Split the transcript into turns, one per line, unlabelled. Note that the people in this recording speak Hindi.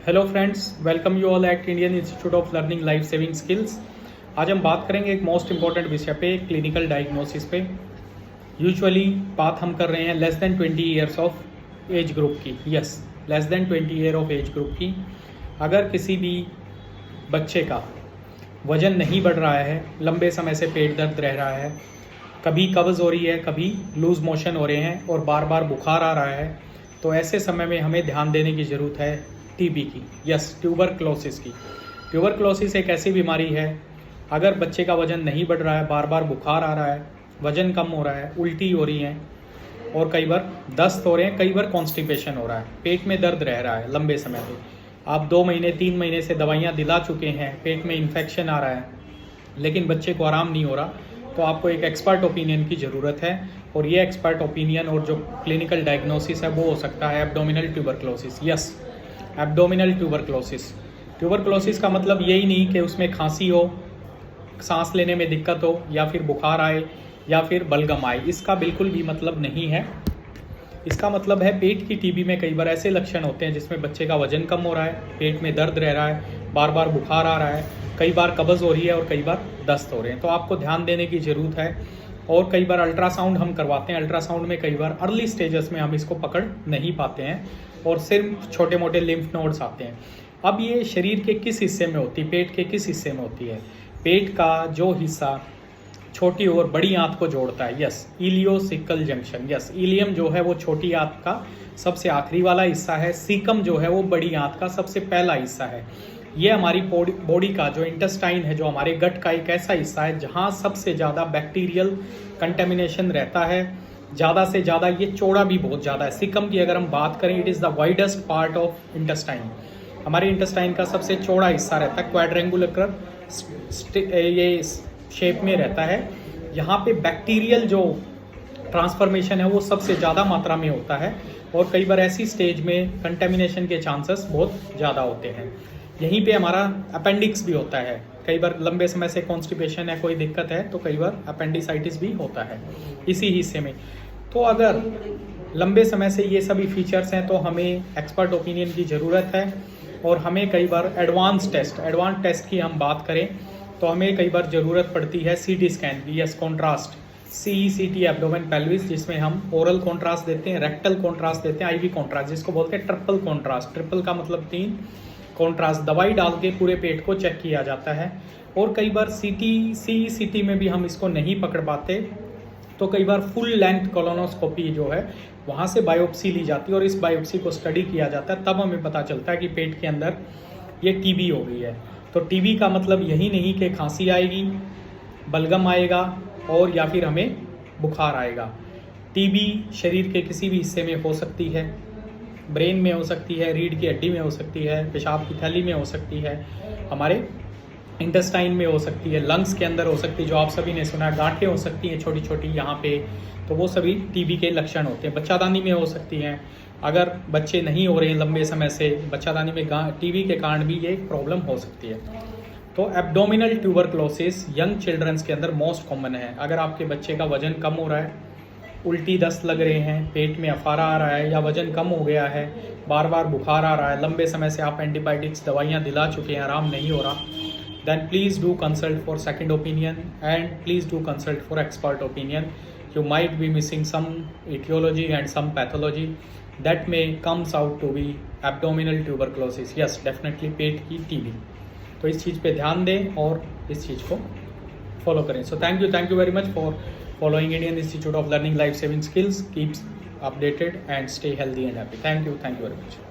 Hello friends, welcome you all at Indian institute of learning life saving skills. आज हम बात करेंगे एक मोस्ट इंपॉर्टेंट विषय पे, क्लिनिकल डायग्नोसिस पे। यूजुअली बात हम कर रहे हैं less than 20 years of age group की। Yes, less than 20 year of age group की। अगर किसी भी बच्चे का वजन नहीं बढ़ रहा है, लंबे समय से पेट दर्द रह रहा है, कभी कब्ज़ हो रही है, कभी लूज़ मोशन हो रहे हैं और बार बार बुखार आ रहा है, तो ऐसे समय में हमें ध्यान देने की ज़रूरत है टीबी की। यस, ट्यूबरक्लोसिस की। ट्यूबरक्लोसिस एक ऐसी बीमारी है, अगर बच्चे का वजन नहीं बढ़ रहा है, बार बार बुखार आ रहा है, वजन कम हो रहा है, उल्टी हो रही है और कई बार दस्त हो रहे हैं, कई बार कॉन्स्टिपेशन हो रहा है, पेट में दर्द रह रहा है लंबे समय से, आप 2 महीने 3 महीने से दवाइयाँ दिला चुके हैं, पेट में इन्फेक्शन आ रहा है लेकिन बच्चे को आराम नहीं हो रहा, तो आपको एक एक्सपर्ट ओपिनियन की ज़रूरत है। और ये एक्सपर्ट ओपिनियन और जो क्लिनिकल डायग्नोसिस है वो हो सकता है abdominal tuberculosis. Yes, abdominal tuberculosis. Tuberculosis का मतलब यही नहीं कि उसमें खांसी हो, सांस लेने में दिक्कत हो, या फिर बुखार आए, या फिर बलगम आए। इसका बिल्कुल भी मतलब नहीं है। इसका मतलब है पेट की टीबी में कई बार ऐसे लक्षण होते हैं जिसमें बच्चे का वजन कम हो रहा है, पेट में दर्द रह रहा है, बार बार बुखार आ रहा है, कई बार कब्ज़ हो रही है और कई बार दस्त हो रहे हैं। तो आपको ध्यान देने की ज़रूरत है। और कई बार अल्ट्रासाउंड हम करवाते हैं, अल्ट्रासाउंड में कई बार अर्ली स्टेजेस में हम इसको पकड़ नहीं पाते हैं और सिर्फ छोटे मोटे लिम्फ नोड्स आते हैं। अब ये शरीर के किस हिस्से में होती है, पेट के किस हिस्से में होती है? पेट का जो हिस्सा छोटी और बड़ी आंत को जोड़ता है, yes, ileocecal junction. Yes, ileum जो है वो छोटी आंत का सबसे आखिरी वाला हिस्सा है, सीकम जो है वो बड़ी आंत का सबसे पहला हिस्सा है। ये हमारी बॉडी का जो इंटेस्टाइन है, जो हमारे गट का एक ऐसा हिस्सा है जहाँ सबसे ज़्यादा बैक्टीरियल कंटेमिनेशन रहता है, ज़्यादा से ज़्यादा। ये चौड़ा भी बहुत ज़्यादा है। सीकम की अगर हम बात करें, it is the widest part of intestine. हमारे इंटेस्टाइन का सबसे चौड़ा हिस्सा रहता है, क्वाड्रेंगुलर ये शेप में रहता है। यहाँ पे बैक्टीरियल जो ट्रांसफॉर्मेशन है वो सबसे ज़्यादा मात्रा में होता है और कई बार ऐसी स्टेज में कंटेमिनेशन के चांसेस बहुत ज़्यादा होते हैं। यहीं पे हमारा अपेंडिक्स भी होता है। कई बार लंबे समय से कॉन्स्टिपेशन है, कोई दिक्कत है, तो कई बार अपेंडिसाइटिस भी होता है इसी हिस्से में। तो अगर लंबे समय से ये सभी फीचर्स हैं तो हमें एक्सपर्ट ओपिनियन की ज़रूरत है। और हमें कई बार एडवांस टेस्ट की हम बात करें तो हमें कई बार ज़रूरत पड़ती है सीटी स्कैन की। Yes, contrast, CECT abdomen pelvis, जिसमें हम ओरल कॉन्ट्रास्ट देते हैं, रेक्टल कॉन्ट्रास्ट देते हैं, IV कॉन्ट्रास्ट, जिसको बोलते हैं ट्रिपल कॉन्ट्रास्ट। ट्रिपल का मतलब 3, कॉन्ट्रास्ट दवाई डाल के पूरे पेट को चेक किया जाता है। और कई बार CECT में भी हम इसको नहीं पकड़ पाते, तो कई बार फुल लेंथ कोलोनोस्कोपी जो है वहाँ से बायोप्सी ली जाती है और इस बायोप्सी को स्टडी किया जाता है। तब हमें पता चलता है कि पेट के अंदर ये टीबी हो गई है। तो टीबी का मतलब यही नहीं कि खांसी आएगी, बलगम आएगा और या फिर हमें बुखार आएगा। टीबी शरीर के किसी भी हिस्से में हो सकती है, ब्रेन में हो सकती है, रीढ़ की हड्डी में हो सकती है, पेशाब की थैली में हो सकती है, हमारे इंटेस्टाइन में हो सकती है, लंग्स के अंदर हो सकती है, जो आप सभी ने सुना है, गांठें हो सकती हैं छोटी छोटी यहाँ पे, तो वो सभी टीबी के लक्षण होते हैं। बच्चादानी में हो सकती हैं, अगर बच्चे नहीं हो रहे हैं लंबे समय से, बच्चादानी में टीबी के कारण भी ये एक प्रॉब्लम हो सकती है। तो एब्डोमिनल ट्यूबरक्लोसिस यंग चिल्ड्रंस के अंदर मोस्ट कॉमन है। अगर आपके बच्चे का वजन कम हो रहा है, उल्टी दस्त लग रहे हैं, पेट में अफारा आ रहा है या वजन कम हो गया है, बार बार बुखार आ रहा है, लंबे समय से आप एंटीबायोटिक्स दवाइयाँ दिला चुके हैं, आराम नहीं हो रहा, then please do consult for second opinion and please do consult for expert opinion. You might be missing some etiology and some pathology that may comes out to be abdominal tuberculosis. Yes, definitely पेट की टीबी। तो इस चीज़ पे ध्यान दें और इस चीज़ को फॉलो करें। So thank you very much for following Indian Institute of Learning Life Saving Skills. Keep updated and stay healthy and happy. Thank you very much.